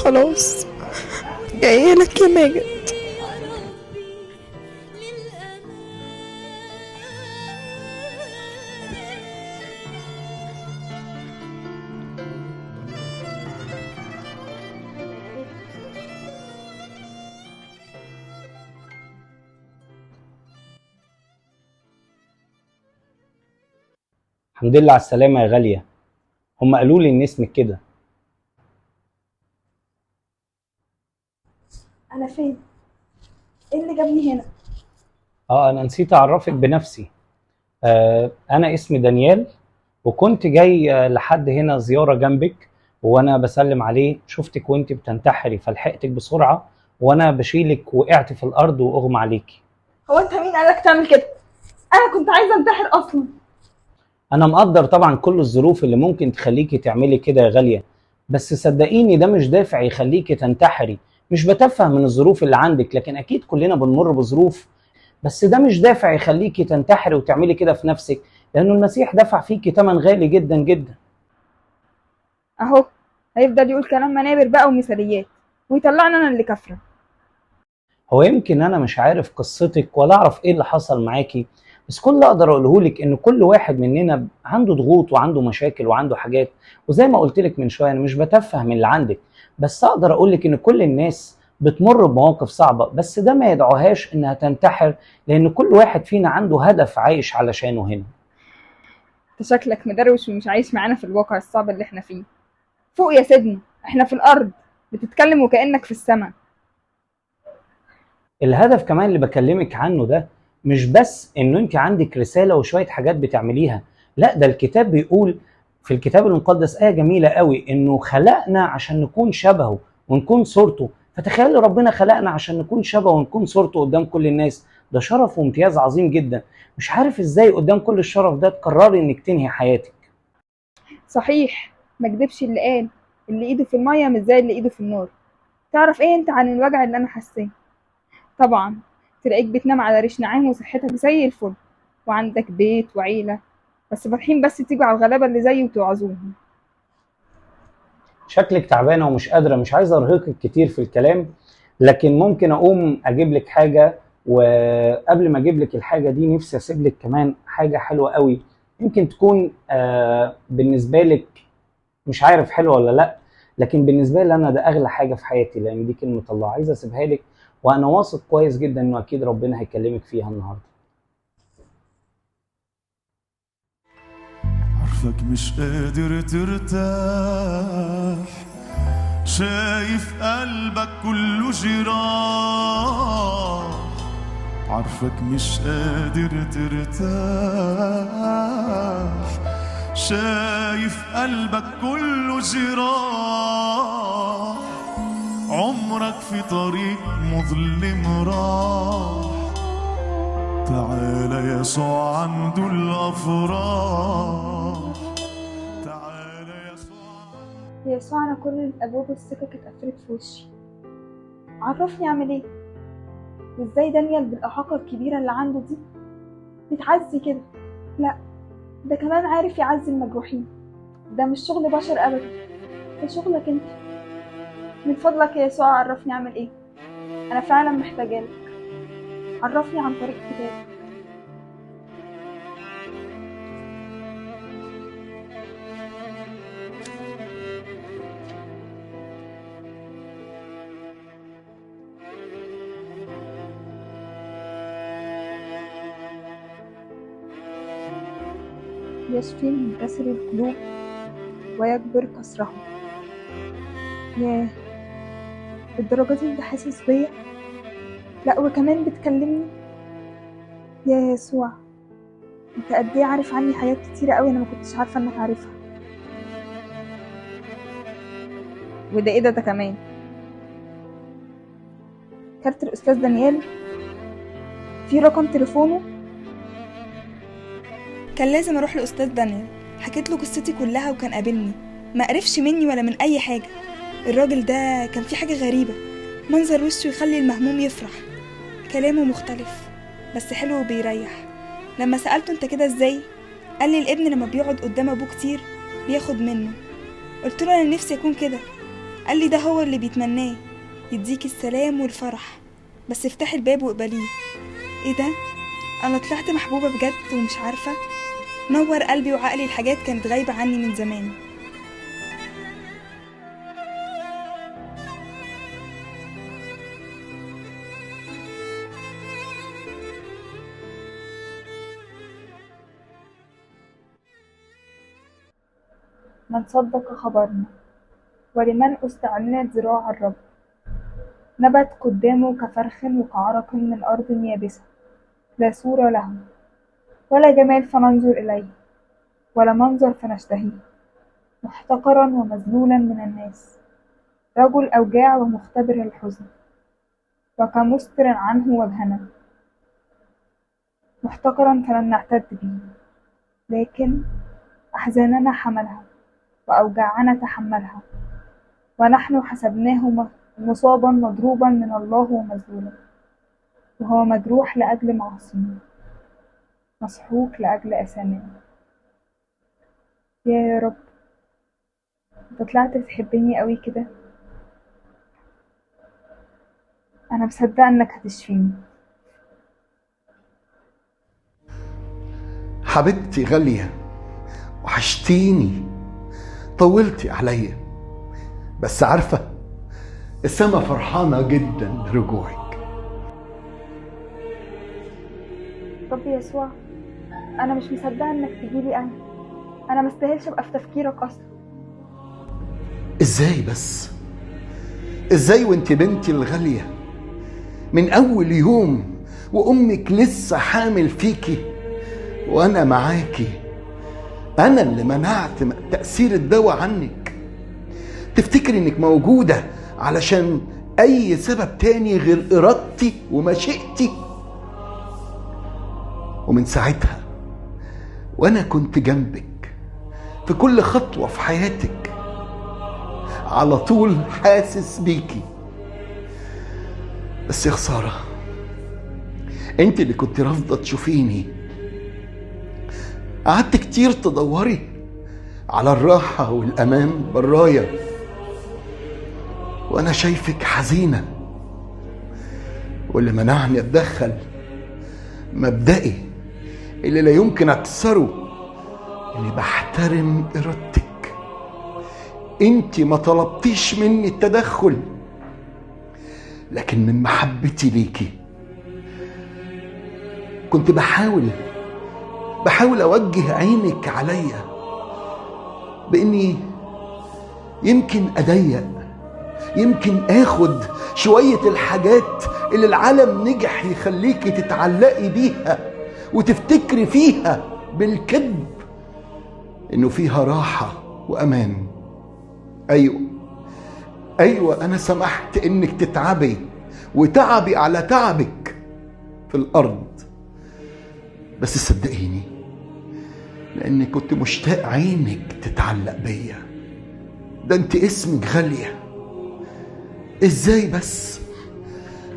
خلاص جايه لك يا ماجد. الحمد لله على السلامة يا غالية. هم قالوا لي إن اسمك كده. انا فين؟ ايه اللي جابني هنا؟ أنا نسيت أعرفك بنفسي. أنا اسمي دانيال، وكنت جاي لحد هنا زيارة جنبك، وأنا بسلم عليه شفتك وأنت بتنتحري فلحقتك بسرعة، وأنا بشيلك وقعت في الأرض وأغمى عليكي. هو انت مين قالك تعمل كده؟ انا كنت عايزه انتحر اصلا. أنا مقدر طبعا كل الظروف اللي ممكن تخليكي تعملي كده يا غالية، بس صدقيني ده مش دافع يخليكي تنتحري. مش بتفه من الظروف اللي عندك، لكن أكيد كلنا بنمر بظروف، بس ده مش دافع يخليكي تنتحري وتعملي كده في نفسك، لأنه المسيح دفع فيكي ثمن غالي جدا جدا. اهو هيفضل يقول كلام منابر بقى ومثاليات ويطلعني انا اللي كافره. هو يمكن أنا مش عارف قصتك ولا أعرف إيه اللي حصل معاكي، بس كل اللي أقدر أقوله لك إن كل واحد مننا عنده ضغوط وعنده مشاكل وعنده حاجات، وزي ما قلت لك من شوية أنا مش بتفه من اللي عندك، بس أقدر أقول لك إن كل الناس بتمر بمواقف صعبة، بس ده ما يدعوهاش إنها تنتحر، لأن كل واحد فينا عنده هدف عايش علشانه هنا. انت شكلك مدروش ومش عايش معانا في الواقع الصعب اللي احنا فيه. فوق يا سيدنا، احنا في الارض، بتتكلم وكأنك في السماء. الهدف كمان اللي بكلمك عنه ده مش بس انه انت عندك رسالة وشوية حاجات بتعمليها، لا ده الكتاب بيقول في الكتاب المقدس آية جميلة قوي انه خلقنا عشان نكون شبهه ونكون صورته. فتخيل ربنا خلقنا عشان نكون شبهه ونكون صورته قدام كل الناس، ده شرف وامتياز عظيم جدا. مش عارف ازاي قدام كل الشرف ده تقرري انك تنهي حياتك. صحيح، ما كدبش اللي قال اللي ايده في الميه مش زي اللي ايده في النار. تعرف ايه انت عن الوجع اللي انا حاساه؟ طبعا تلاقيك بتنام على ريش نعام وصحتك زي الفل، وعندك بيت وعيله، بس فرحين بس تيجوا على الغلابه اللي زيي وتوعظوهم. شكلك تعبانة ومش قادرة، مش عايز ارهقك كتير في الكلام، لكن ممكن اقوم اجيب لك حاجة. وقبل ما اجيب لك الحاجة دي نفسي اسيب لك كمان حاجة حلوة قوي، يمكن تكون بالنسبة لك مش عارف حلوة ولا لا، لكن بالنسبة لي انا ده اغلى حاجة في حياتي، لان دي كلمة الله عايز اسيبها لك، وانا واثق كويس جدا انه اكيد ربنا هيكلمك فيها النهاردة. عارفك مش قادر ترتاح، شايف قلبك كله جراح. عارفك مش قادر ترتاح، شايف قلبك كله جراح. عمرك في طريق مظلم راح، تعال يسوع عنده الأفراح. تعال يا يسوع انا كل الابواب والسكك اتقفلت في وشي، عرفني اعمل ايه؟ وازاي دانيال بالاعاقه الكبيره اللي عنده دي بيتعزي كده؟ لا، ده كمان عارف يعزي المجروحين. ده مش شغل بشر ابدا، ده شغلك انت. من فضلك يا يسوع عرفني اعمل ايه، انا فعلا محتاجالك. عرفني عن طريق كتابك. يشفي منكسر القلوب ويجبر كسرهم. ياه، بالدرجة دي انت حاسس بيا؟ لا وكمان بتكلمني؟ يا يسوع، انت قد ايه عارف عني حاجات كتيرة قوي انا ما كنتش عارفة انك عارفها. وده ايه ده كمان كارت الاستاذ دانيال، في رقم تليفونه. كان لازم اروح لاستاذ دانيال، حكيت له قصتي كلها وكان قابلني، ما قرفش مني ولا من اي حاجه. الراجل ده كان فيه حاجه غريبه، منظر وشه يخلي المهموم يفرح، كلامه مختلف بس حلو وبيريح. لما سالته انت كده ازاي، قال لي الابن لما بيقعد قدام ابوه كتير بياخد منه. قلت له انا نفسي اكون كده، قال لي ده هو اللي بيتمناه، يديك السلام والفرح، بس افتحي الباب واقبليه. ايه ده؟ انا طلعت محبوبة بجد ومش عارفة. نور قلبي وعقلي لحاجات كانت غايبة عني من زمان. من صدق خبرنا ولمن استعلنت ذراع الرب، نبت قدامه كفرخ وكعرق من أرض يابسة، لا صورة له ولا جمال فننظر إليه ولا منظر فنشتهيه، محتقرا ومذلولا من الناس، رجل أوجاع ومختبر الحزن، وكمستر عنه وجهنا، محتقرا فلم نعتد به، لكن أحزاننا حملها وأوجاعنا تحملها، ونحن حسبناه مصابا مضروبا من الله ومذلولا، وهو مجروح لأجل معاصينا، مسحوق لأجل أثامنا. يا رب، انت طلعت بتحبني قوي كده. انا مصدقه انك هتشفيني. حبيبتي غالية، وحشتيني، طولتي عليا، بس عارفة السما فرحانة جدا برجوعك. رب يسوع، انا مش مصدقه انك تجيلي. انا مستاهلش ابقى في تفكيرك اصلا. ازاي بس؟ ازاي وانت بنتي الغالية من اول يوم وامك لسه حامل فيكي وانا معاكي؟ انا اللي منعت تأثير الدواء عنك. تفتكري انك موجودة علشان اي سبب تاني غير ارادتي ومشيئتي؟ ومن ساعتها وانا كنت جنبك في كل خطوة في حياتك، على طول حاسس بيكي. بس يا خسارة، انت اللي كنت رافضة تشوفيني. قعدت كتير تدوري على الراحة والأمان برايا، وأنا شايفك حزينة. واللي منعني أتدخل مبدئي اللي لا يمكن أكسره، إني بحترم إرادتك. انتي ما طلبتيش مني التدخل، لكن من محبتي ليكي كنت بحاول أوجه عينك عليا بإني يمكن أضيق، يمكن آخد شوية الحاجات اللي العالم نجح يخليكي تتعلقي بيها وتفتكري فيها بالكذب إنه فيها راحة وأمان. أيوة أنا سمحت إنك تتعبي وتعبي على تعبك في الأرض، بس صدقيني لأني كنت مشتاق عينك تتعلق بيا. ده انت اسمك غالية. ازاي بس؟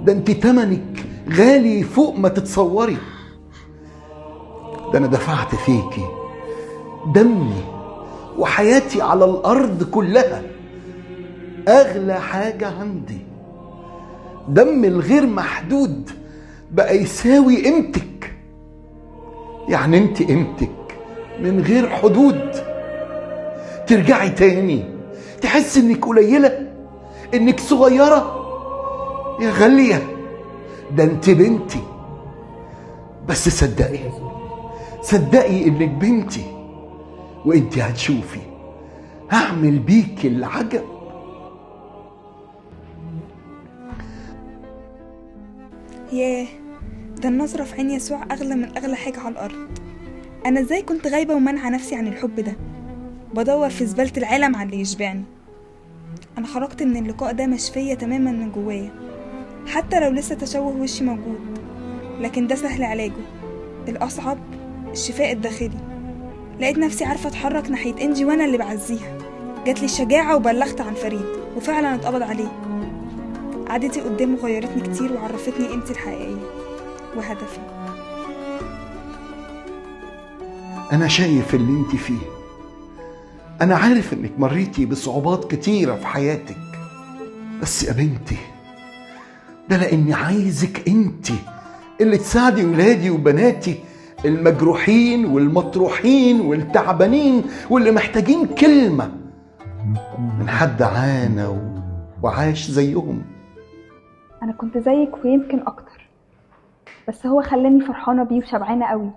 ده انت تمنك غالي فوق ما تتصوري. ده انا دفعت فيكي دمي وحياتي على الأرض كلها، أغلى حاجة عندي. دم الغير محدود بقى يساوي قيمتك. يعني انت قيمتك من غير حدود. ترجعي تاني تحس انك قليلة، انك صغيرة؟ يا غالية، ده انت بنتي. بس صدقي انك بنتي، وانت هتشوفي هعمل بيك العجب. ياه، ده النظرة في عين يسوع أغلى من أغلى حاجة على الأرض. أنا إزاي كنت غايبة ومنعة نفسي عن الحب ده، بدور في زبالة العالم على اللي يشبعني. أنا خرجت من اللقاء ده مشفية تماما من جوايا، حتى لو لسه تشوه وشي موجود، لكن ده سهل علاجه. الأصعب الشفاء الداخلي. لقيت نفسي عارفة أتحرك ناحية إنجي وأنا اللي بعزيها. جاتلي الشجاعة وبلغت عن فريد، وفعلا اتقبض عليه. قعدتي قدامه غيرتني كتير وعرفتني قيمتي الحقيقية وهدفي. أنا شايف اللي انت فيه. أنا عارف إنك مريتي بصعوبات كتيرة في حياتك، بس يا بنتي ده لاني عايزك انتي اللي تساعدي ولادي وبناتي المجروحين والمطروحين والتعبانين واللي محتاجين كلمة من حد عانى وعاش زيهم. انا كنت زيك ويمكن اكتر، بس هو خلاني فرحانة بيه وشبعانة قوي.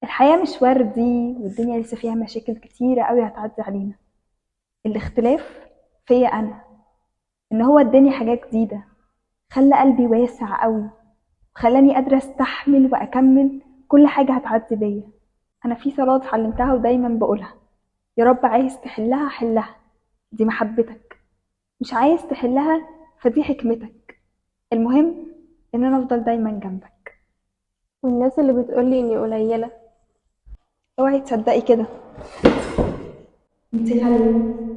الحياة مش وردي والدنيا لسه فيها مشاكل كتيرة قوي هتعدي علينا. الاختلاف فيا انا، ان هو اداني حاجات جديدة، خلى قلبي واسع قوي وخلاني قادرة استحمل واكمل كل حاجة هتعدي بيا. انا في صلاة اتعلمتها ودايما بقولها: يا رب عايز تحلها حلها، دي محبتك. مش عايز تحلها فدي حكمتك. المهم ان انا افضل دايما جنبك. والناس اللي بتقولي اني قليلة، اوعي تصدقي كده، انت غالية.